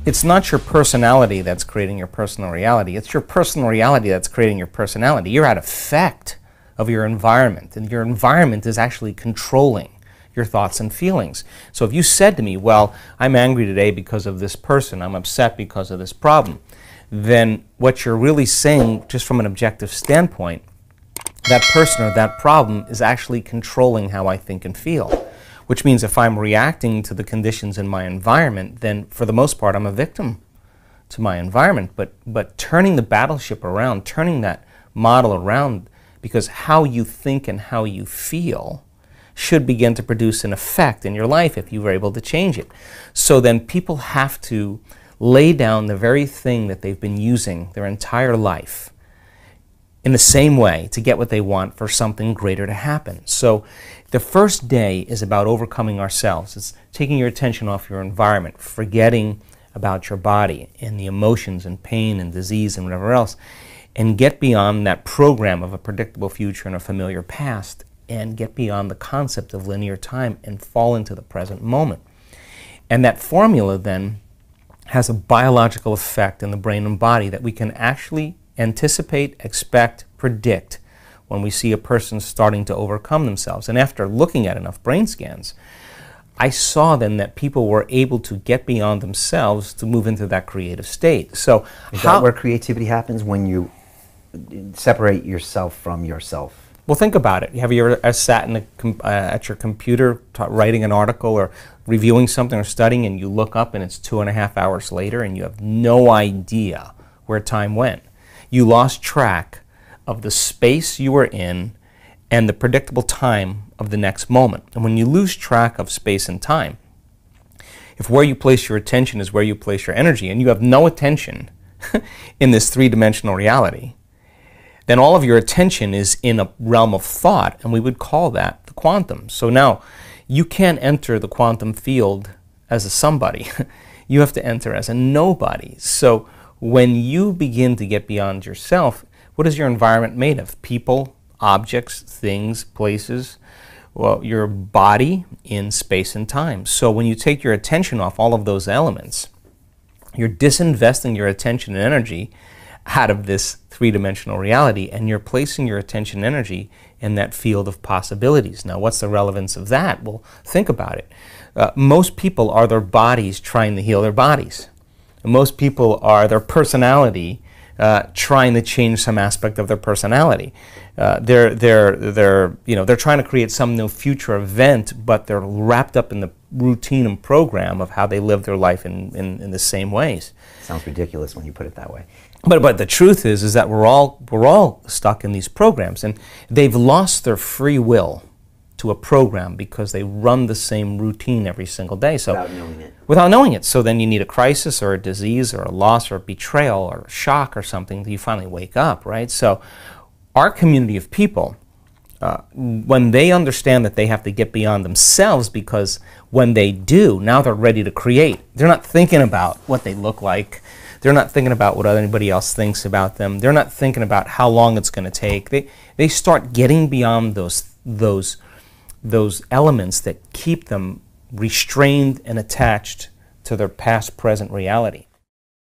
It's not your personality that's creating your personal reality. It's your personal reality that's creating your personality. You're at effect of your environment, and your environment is actually controlling your thoughts and feelings. So if you said to me, well, I'm angry today because of this person, I'm upset because of this problem, then what you're really saying, just from an objective standpoint, that person or that problem is actually controlling how I think and feel. Which means if I'm reacting to the conditions in my environment, then for the most part I'm a victim to my environment. But turning the battleship around, turning that model around, because how you think and how you feel should begin to produce an effect in your life if you were able to change it. So then people have to lay down the very thing that they've been using their entire life in the same way to get what they want for something greater to happen. So the first day is about overcoming ourselves. It's taking your attention off your environment, forgetting about your body and the emotions and pain and disease and whatever else, and get beyond that program of a predictable future and a familiar past, and get beyond the concept of linear time and fall into the present moment. And that formula then has a biological effect in the brain and body that we can actually anticipate, expect, predict when we see a person starting to overcome themselves. And after looking at enough brain scans, I saw then that people were able to get beyond themselves to move into that creative state. So is that where creativity happens, when you separate yourself from yourself? Well, think about it. Have you ever sat at your computer writing an article or reviewing something or studying, and you look up and it's 2.5 hours later and you have no idea where time went? You lost track of the space you were in and the predictable time of the next moment. And when you lose track of space and time, if where you place your attention is where you place your energy, and you have no attention in this three-dimensional reality, then all of your attention is in a realm of thought, and we would call that the quantum. So now, you can't enter the quantum field as a somebody. You have to enter as a nobody. So when you begin to get beyond yourself, what is your environment made of? People, objects, things, places, well, your body in space and time. So when you take your attention off all of those elements, you're disinvesting your attention and energy out of this three-dimensional reality, and you're placing your attention and energy in that field of possibilities. Now, what's the relevance of that? Well, think about it. Most people are their bodies trying to heal their bodies. Most people are their personality trying to change some aspect of their personality. They're trying to create some new future event, but they're wrapped up in the routine and program of how they live their life in the same ways. Sounds ridiculous when you put it that way. But the truth is that we're all stuck in these programs, and they've lost their free will to a program because they run the same routine every single day. So without knowing it. Without knowing it. So then you need a crisis or a disease or a loss or a betrayal or a shock or something that you finally wake up, right? So our community of people, when they understand that they have to get beyond themselves, because when they do, now they're ready to create. They're not thinking about what they look like. They're not thinking about what anybody else thinks about them. They're not thinking about how long it's going to take. They start getting beyond those elements that keep them restrained and attached to their past, present reality.